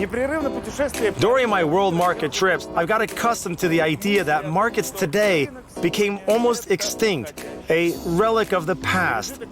During my world market trips, I've got accustomed to the idea that markets today became almost extinct, a relic of the past,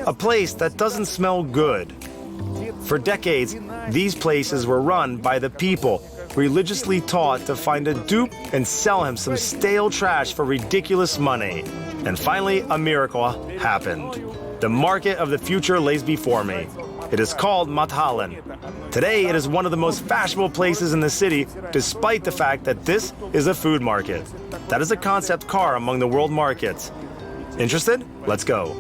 a place that doesn't smell good. For decades, these places were run by the people, religiously taught to find a dupe and sell him some stale trash for ridiculous money. And finally, a miracle happened. The market of the future lays before me. It is called Mathallen. Today, it is one of the most fashionable places in the city, despite the fact that this is a food market. That is a concept car among the world markets. Interested? Let's go.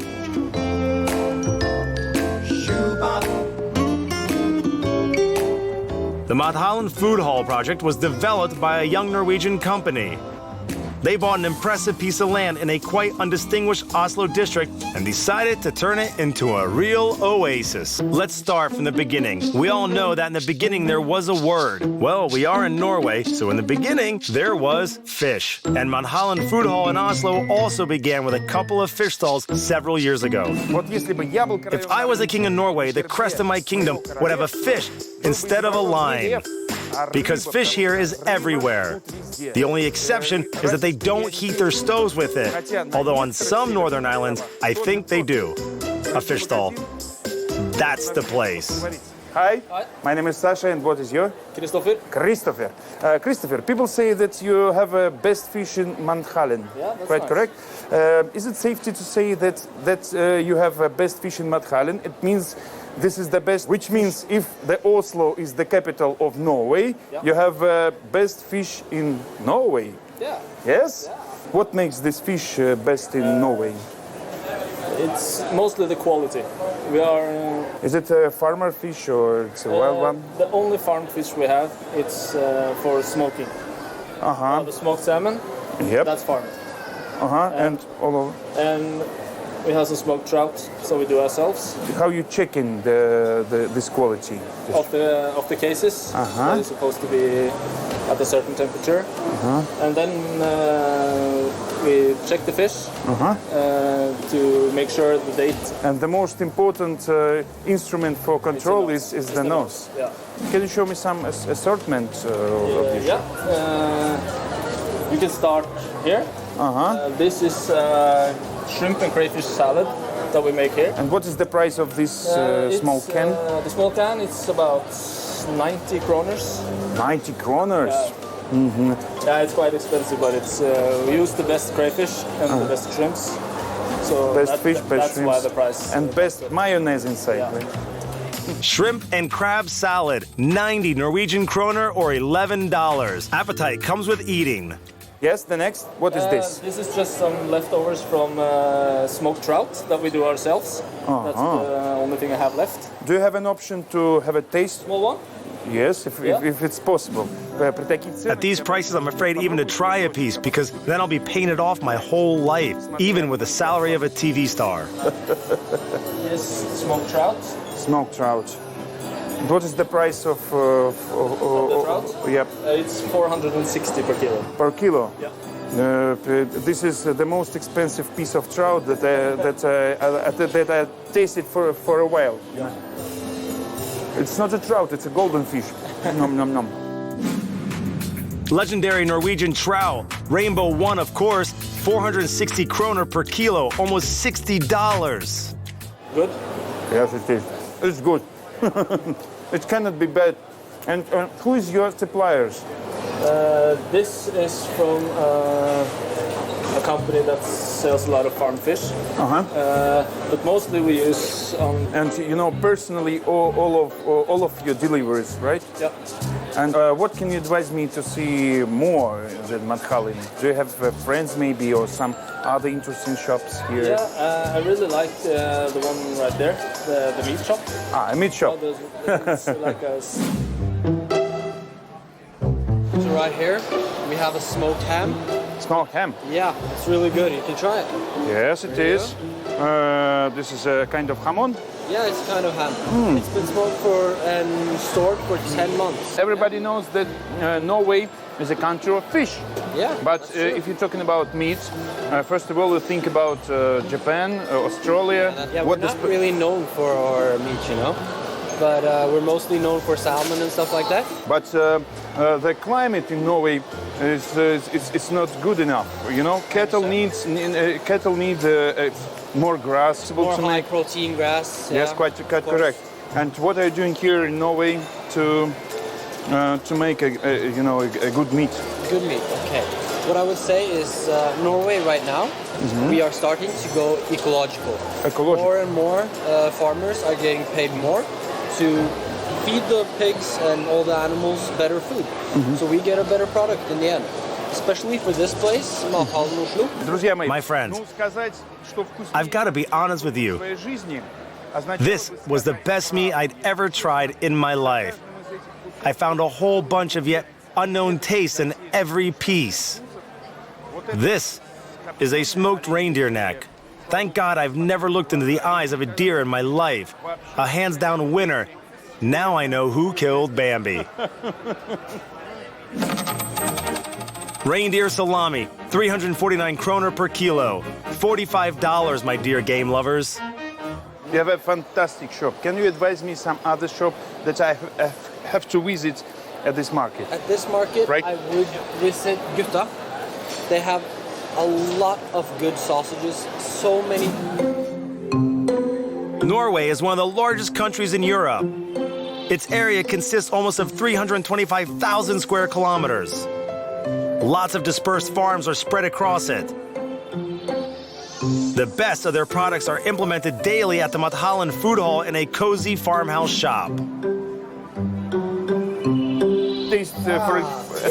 The Mathallen Food Hall project was developed by a young Norwegian company. They bought an impressive piece of land in a quite undistinguished Oslo district and decided to turn it into a real oasis. Let's start from the beginning. We all know that in the beginning there was a word. Well, we are in Norway, so in the beginning there was fish. And Mathallen Food Hall in Oslo also began with a couple of fish stalls several years ago. If I was the king of Norway, the crest of my kingdom would have a fish instead of a line. Because fish here is everywhere. The only exception is that they don't heat their stoves with it, although on some northern islands, I think they do. A fish stall. That's the place. Hi, my name is Sasha, and what is your? Christopher. Christopher. Christopher, people say that you have best fish in Mathallen. Yeah, that's quite nice. Correct. Is it safe to say that you have best fish in Mathallen? It means this is the best, which means if the Oslo is the capital of Norway, yeah, you have best fish in Norway. Yeah. Yes? Yeah. What makes this fish best in Norway? It's mostly the quality. We are. Is it a farmer fish or it's a wild one? The only farm fish we have, it's for smoking. The smoked salmon, Yep. that's farmed. And all over. And we have some smoked trout, so we do ourselves. How you checking this quality? Of the cases, that is supposed to be at a certain temperature. And then we check the fish to make sure the date. And the most important instrument for control is the nose. Yeah. Can you show me some assortment of this? You can start here. This is shrimp and crayfish salad that we make here. And what is the price of this small can? The small can, it's about 90 kroners. 90 kroners. Yeah, it's quite expensive, but it's we use the best crayfish and the best shrimps. So Best fish, best that's shrimps. why the price. And best mayonnaise inside. Yeah. Right? Shrimp and crab salad, 90 Norwegian kroner or $11. Appetite comes with eating. Yes, the next. What is this? This is just some leftovers from smoked trout that we do ourselves. That's the only thing I have left. Do you have an option to have a taste? Small one? Yes, if it's possible. At these prices, I'm afraid even to try a piece, because then I'll be painted off my whole life, even with the salary of a TV star. Yes, smoked trout. Smoked trout. What is the price of The trout? Yep. It's 460 per kilo. Per kilo? Yeah. This is the most expensive piece of trout that I tasted for a while. Yeah. It's not a trout, it's a golden fish. Nom nom nom. Legendary Norwegian trout, Rainbow One, of course, 460 kroner per kilo, almost $60. Good? Yes, it is. It's good. It cannot be bad. And who is your suppliers? This is from a company that sells a lot of farm fish. But mostly we use And you know personally all of your deliveries, right? Yeah. And what can you advise me to see more than Mathallen? Do you have friends maybe or some other interesting shops here? Yeah, I really like the one right there, the meat shop. A meat shop. It's like a... So right here, we have a smoked ham. Smoked ham. Yeah, it's really good. You can try it. Yes, it is. This is a kind of hamon. Yeah, it's kind of ham. It's been smoked for and stored for 10 months. Everybody knows that Norway is a country of fish. Yeah. But if you're talking about meat, first of all, you think about Japan, Australia. Yeah, we're not really known for our meat, you know. but we're mostly known for salmon and stuff like that. But the climate in Norway is it's not good enough. You know, cattle need more grass. More to high make. protein grass. Yes, yeah, quite of course. correct. And what are you doing here in Norway to make a good meat? Good meat. Okay. What I would say is Norway right now, we are starting to go ecological. More and more farmers are getting paid more to feed the pigs and all the animals better food. So we get a better product in the end. Especially for this place, Mathallen Oslo. My friends, I've got to be honest with you. This was the best meat I'd ever tried in my life. I found a whole bunch of yet unknown tastes in every piece. This is a smoked reindeer neck. Thank God I've never looked into the eyes of a deer in my life. A hands-down winner. Now I know who killed Bambi. Reindeer salami, 349 kroner per kilo. $45, my dear game lovers. You have a fantastic shop. Can you advise me some other shop that I have to visit at this market? At this market, Right. I would visit Gutta. They have a lot of good sausages, so many. Norway is one of the largest countries in Europe. Its area consists almost of 325,000 square kilometers. Lots of dispersed farms are spread across it. The best of their products are implemented daily at the Mathallen Food Hall in a cozy farmhouse shop. Taste for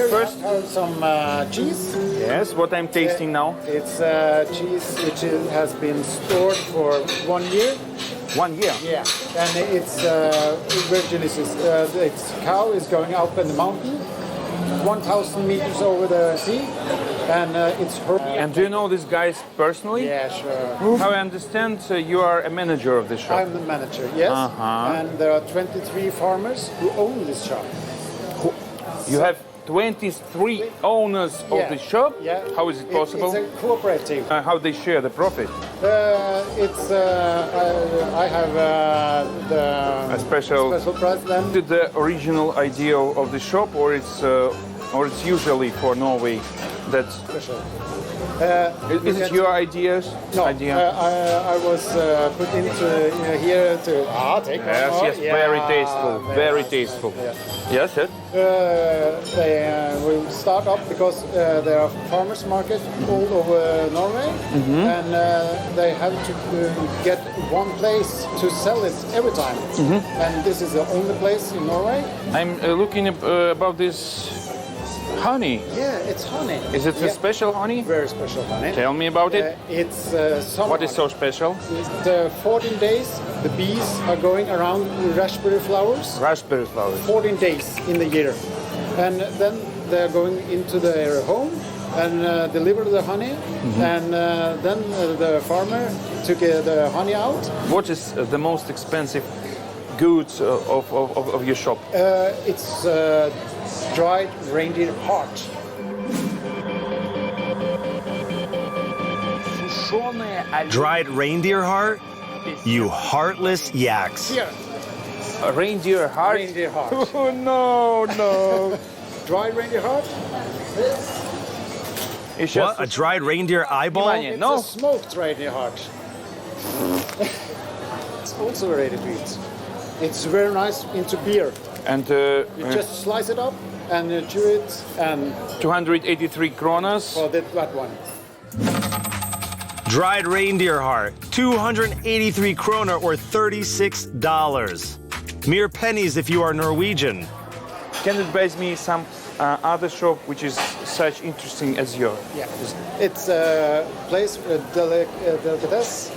first. Have some cheese. Yes, what I'm tasting now. It's cheese which has been stored for 1 year. 1 year. Yeah, and it's very delicious. Its cow is going up in the mountain, 1,000 meters over the sea, and it's her. And do you know these guys personally? Yeah, sure. How I understand, you are a manager of the shop. I'm the manager. Yes, and there are 23 farmers who own this shop. You have 23 owners of the shop? Yeah. How is it possible? It's a cooperative. How they share the profit? I have A special price then. Is it the original idea of the shop, or it's usually for Norway? That's Special. is it your ideas? No, Idea? I was put into here to take one Yes, more. yes, Yeah, very tasteful, very nice, tasteful. Yeah. Yes, yes. They will start up because there are farmers market all over Norway, and they have to get one place to sell it every time. And this is the only place in Norway. I'm looking about this honey. Yeah, it's honey. Is it a special honey? Very special honey. Tell me about it. It's summer What is so honey. special? The 14 days, the bees are going around with raspberry flowers. Raspberry flowers. 14 days in the year. And then they're going into their home and deliver the honey. And then the farmer took the honey out. What is the most expensive goods of your shop? It's dried reindeer heart. Dried reindeer heart? You heartless yaks. Here, A reindeer heart? reindeer heart. Oh, no, no. Dried reindeer heart. It's What? just A dried reindeer eyeball? Внимание. It's No. a smoked reindeer heart. It's also ready to eat. It's very nice into beer. And You just slice it up and chew it and 283 kronas. oh, that one. Dried reindeer heart, 283 kroner or $36. Mere pennies if you are Norwegian. Can you advise me some other shop which is such interesting as yours? Yeah, it's a place delicacies.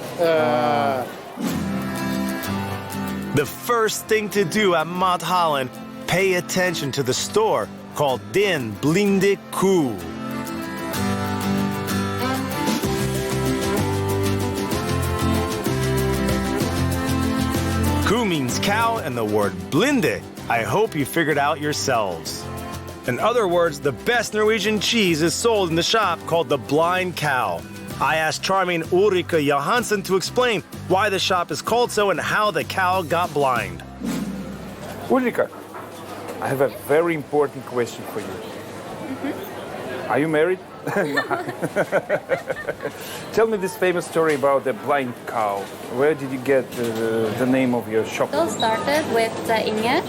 The first thing to do at Mathallen, pay attention to the store called Din Blinde Ku. Ku means cow, and the word blinde, I hope you figured out yourselves. In other words, the best Norwegian cheese is sold in the shop called the Blind Cow. I asked charming Ulrika Johansen to explain why the shop is called so and how the cow got blind. Ulrika, I have a very important question for you. Are you married? Tell me this famous story about the blind cow. Where did you get the name of your shop? It all started with Inger.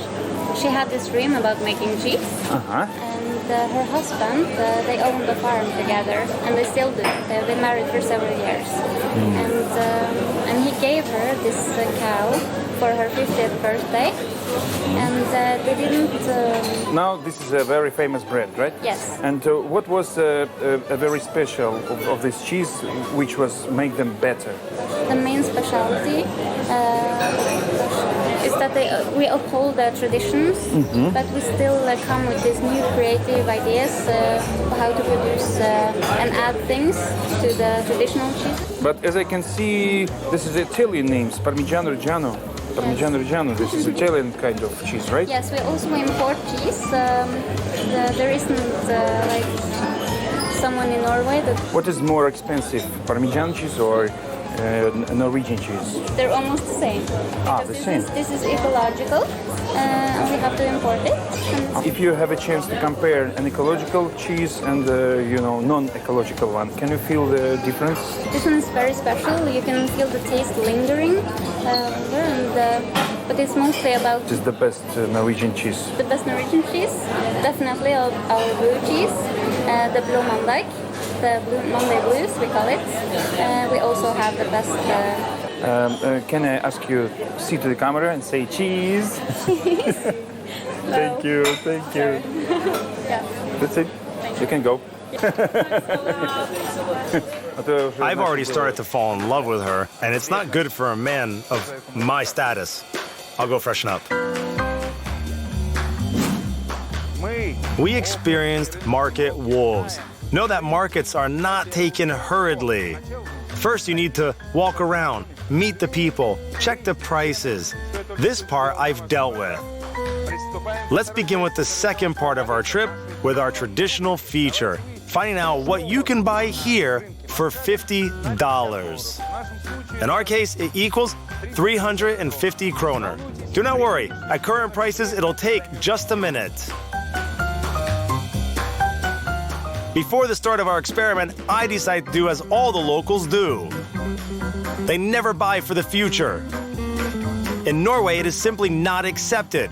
She had this dream about making cheese. And her husband, they owned a farm together, and they still do. They've been married for several years. And he gave her this cow for her 50th birthday. And they didn't... Now this is a very famous brand, right? Yes. And what was a very special of this cheese which was make them better? The main specialty is that we uphold the traditions, but we still come with these new creative ideas of how to produce and add things to the traditional cheese. But as I can see, this is Italian names, Parmigiano Reggiano. Parmigiano Reggiano, this is Italian kind of cheese, right? Yes, we also import cheese. There isn't like someone in Norway that... What is more expensive, Parmigiano cheese or Norwegian cheese? They're almost the same. The same. This is ecological, and we have to import it. If you have a chance to compare an ecological cheese and non-ecological one, can you feel the difference? This one is very special. You can feel the taste lingering, but it's mostly about... This is the best Norwegian cheese. The best Norwegian cheese, definitely our blue cheese, the Blue Monday. The Blue Monday Blues, we call it. We also have the best... Can I ask you to see to the camera and say cheese? Cheese. Thank you. Yeah. That's it. You can go. I've already started to fall in love with her, and it's not good for a man of my status. I'll go freshen up. We experienced market wolves. Know that markets are not taken hurriedly. First, you need to walk around, meet the people, check the prices. This part I've dealt with. Let's begin with the second part of our trip with our traditional feature, finding out what you can buy here for $50. In our case, it equals 350 kroner. Do not worry, at current prices, it'll take just a minute. Before the start of our experiment, I decided to do as all the locals do. They never buy for the future. In Norway, it is simply not accepted.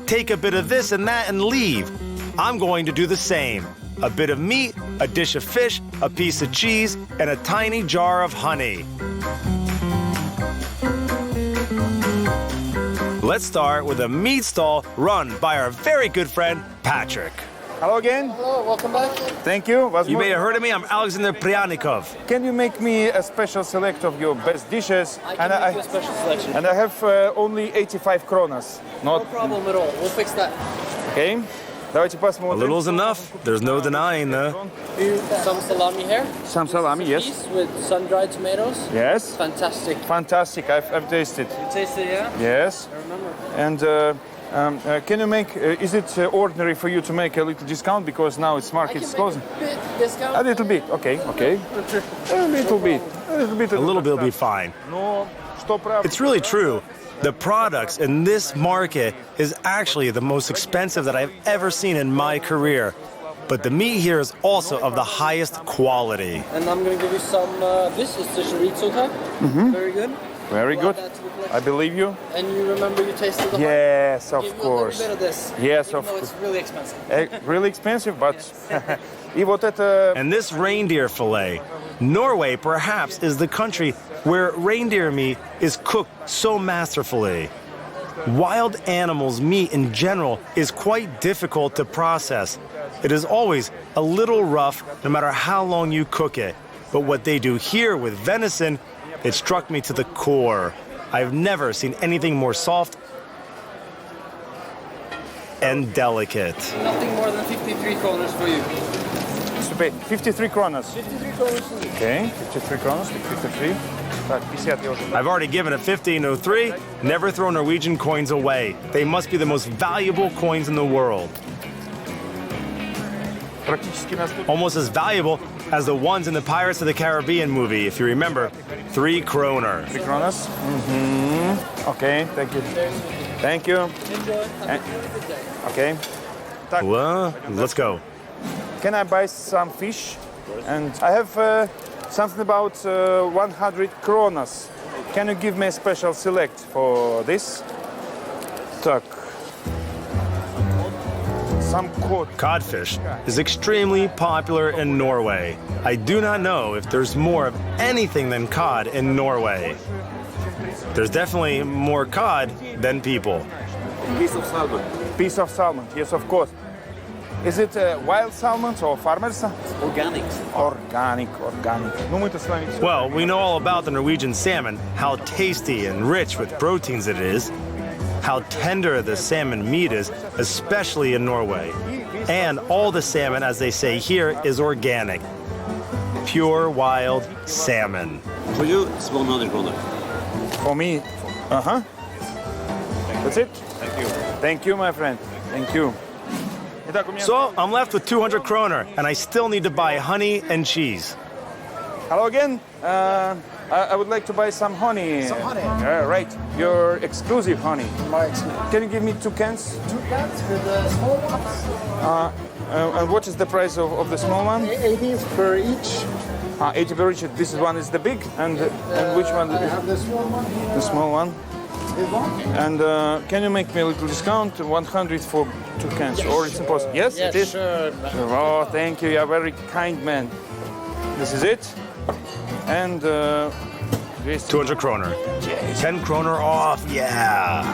Take a bit of this and that and leave. I'm going to do the same. A bit of meat, a dish of fish, a piece of cheese, and a tiny jar of honey. Let's start with a meat stall run by our very good friend, Patrick. Hello again. Hello, welcome back. Thank you. You may have heard of me. I'm Alexander Pryanikov. Can you make me a special select of your best dishes? I can make you a special selection. And I have only 85 kronas. No problem at all. We'll fix that. Okay. Давайте A посмотрим. little is enough. There's no denying that. Some salami here. Some salami, yes. Piece with sun-dried tomatoes. Yes. Fantastic. Fantastic. I've tasted. You tasted it, yeah? Yes. I remember. And can you make? Is it ordinary for you to make a little discount because now it's market's closing? A bit discount. A little bit. Okay. A little bit. A little bit will be fine. No, что правда? It's really true. The products in this market is actually the most expensive that I've ever seen in my career. But the meat here is also of the highest quality. And I'm going to give you some, this is the chorizo cut. Very good. Very We'll good. add that to the collection. I believe you. And you remember you tasted the heart? Yes, of Give you course. a little bit of this. Yes, even of though course. it's really expensive. Really expensive, but. И вот это. And this reindeer fillet, Norway perhaps is the country where reindeer meat is cooked so masterfully. Wild animals' meat in general is quite difficult to process. It is always a little rough no matter how long you cook it. But what they do here with venison, it struck me to the core. I've never seen anything more soft and delicate. Nothing more than 53 kroners for you. 53 kronas. 53 kroners. Okay, 53 kronas, 53. Так, 50 я уже. I've already given it 1503. Never throw Norwegian coins away. They must be the most valuable coins in the world. Практически нас тут. Almost as valuable as the ones in the Pirates of the Caribbean movie, if you remember, 3 kroner. 3 kronas. Okay, thank you. Thank you. Enjoy. Have a good day. Okay. Well, let's go. Can I buy some fish? And I have something about 100 kronas. Can you give me a special select for this? Так. Some cod. Codfish is extremely popular in Norway. I do not know if there's more of anything than cod in Norway. There's definitely more cod than people. Piece of salmon. Piece of salmon, yes, of course. Is it wild salmon or farmers? Organic. Organic. Well, we know all about the Norwegian salmon, how tasty and rich with proteins it is, how tender the salmon meat is, especially in Norway. And all the salmon, as they say here, is organic. Pure wild salmon. For you, it's 100 kroner. For me, That's it? Thank you. Thank you, my friend. Thank you. So I'm left with 200 kroner, and I still need to buy honey and cheese. Hello again. I would like to buy some honey. Some honey? Right. Your exclusive honey. My exclusive. Can you give me 2 cans? 2 cans with the small ones. And what is the price of the small one? 80 per each. 80 per each. This one is the big, and which one? I have the small one here. The small one. This one? And can you make me a little discount? 100 for 2 cans, or it's impossible? Yes, it is. Sure. Oh, thank you. You're a very kind man. This is it. And 200 kroner. 10 kroner off, yeah.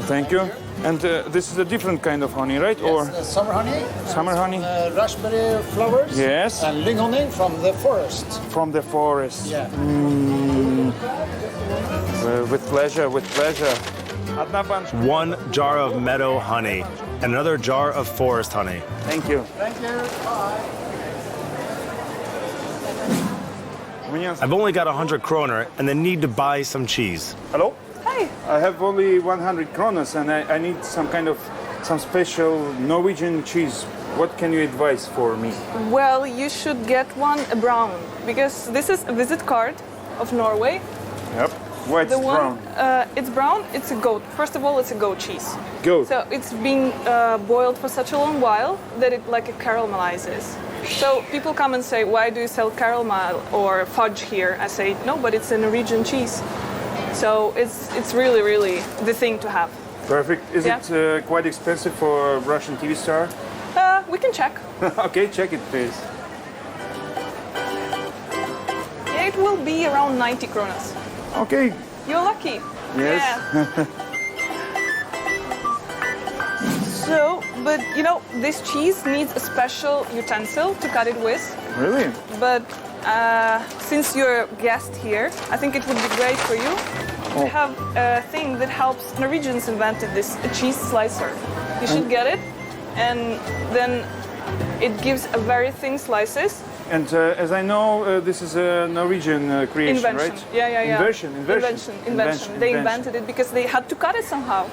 thank you. And this is a different kind of honey, right? Or Summer honey. summer honey? Raspberry flowers. Yes. And honey from the forest. From the forest. Yeah. With pleasure, with pleasure. 1 jar of meadow honey, and another jar of forest honey. Thank you. Thank you. Bye. I've only got 100 kroner, and then need to buy some cheese. Hello? Hi. I have only 100 kronas, and I need some special Norwegian cheese. What can you advise for me? Well, you should get one brown, because this is a visit card of Norway. Yep. White The one, brown. it's brown, it's a goat. First of all, it's a goat cheese. Goat. So it's been boiled for such a long while that it like it caramelizes. So people come and say, why do you sell caramel or fudge here? I say, no, but it's a Norwegian cheese. So it's really, really the thing to have. Perfect. Is Yeah. it quite expensive for a Russian TV star? We can check. Okay, check it, please. It will be around 90 kronas. Okay. You're lucky. Yes. Yeah. So, but you know, this cheese needs a special utensil to cut it with. Really? But since you're a guest here, I think it would be great for you to have a thing that helps. Norwegians invented this, a cheese slicer. You should get it, and then it gives a very thin slices. And as I know, this is a Norwegian creation, Invention. right? Yeah. Invention. They invented it because they had to cut it somehow.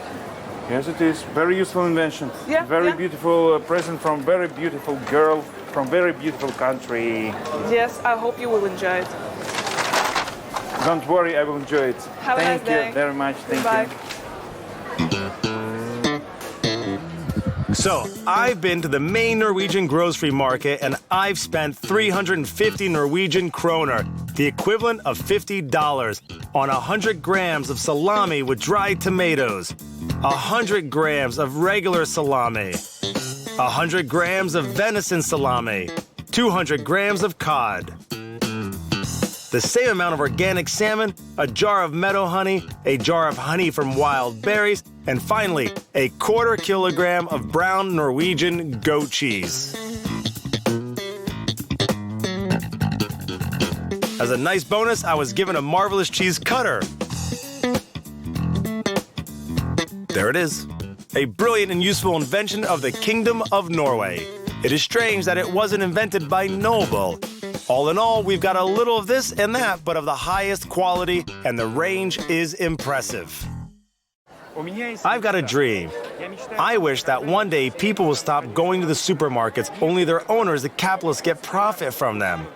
Yes, it is. Very useful invention. Yeah, Very yeah. beautiful present from very beautiful girl from very beautiful country. Yes, I hope you will enjoy it. Don't worry, I will enjoy it. Have a Thank nice day. you very much. Thank Goodbye. you. So, I've been to the main Norwegian grocery market, and I've spent 350 Norwegian kroner, the equivalent of $50, on 100 grams of salami with dried tomatoes, 100 grams of regular salami, 100 grams of venison salami, 200 grams of cod, the same amount of organic salmon, a jar of meadow honey, a jar of honey from wild berries, and finally, a 1/4 kilogram of brown Norwegian goat cheese. As a nice bonus, I was given a marvelous cheese cutter. There it is. A brilliant and useful invention of the Kingdom of Norway. It is strange that it wasn't invented by Noble. All in all, we've got a little of this and that, but of the highest quality, and the range is impressive. I've got a dream. I wish that one day people will stop going to the supermarkets, only their owners, the capitalists, get profit from them.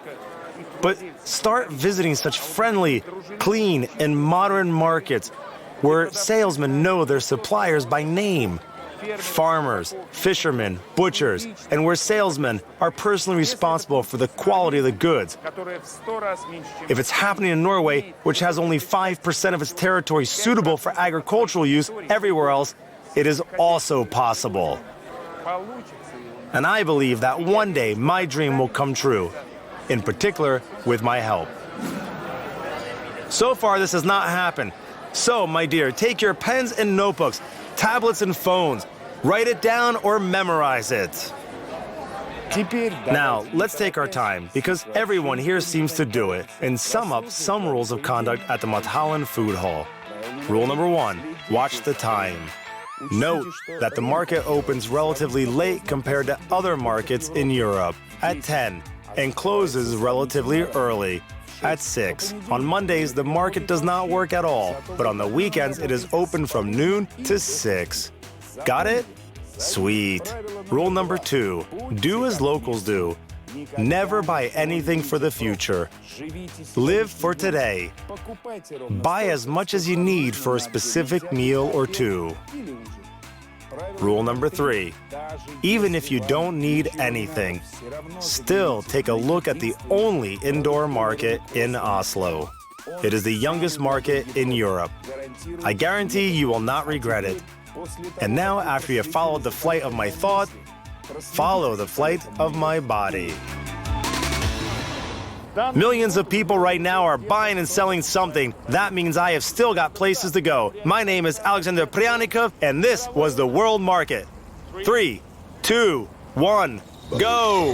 But start visiting such friendly, clean, and modern markets. where salesmen know their suppliers by name. Farmers, fishermen, butchers, and where salesmen are personally responsible for the quality of the goods. If it's happening in Norway, which has only 5% of its territory suitable for agricultural use, everywhere else, it is also possible. And I believe that one day my dream will come true, in particular with my help. So far, this has not happened. So, my dear, take your pens and notebooks, tablets and phones, write it down or memorize it. Now, let's take our time, because everyone here seems to do it, and sum up some rules of conduct at the Mathallen Food Hall. Rule number 1, watch the time. Note that the market opens relatively late compared to other markets in Europe, at 10, and closes relatively early, at 6. On Mondays, the market does not work at all, but on the weekends, it is open from noon to 6. Got it? Sweet. Rule number 2, do as locals do. Never buy anything for the future. Live for today. Buy as much as you need for a specific meal or two. Rule number 3, even if you don't need anything, still take a look at the only indoor market in Oslo. It is the youngest market in Europe. I guarantee you will not regret it. And now, after you have followed the flight of my thought, follow the flight of my body. Millions of people right now are buying and selling something. That means I have still got places to go. My name is Alexander Pryanikov, and this was the World Market. 3, 2, 1, go!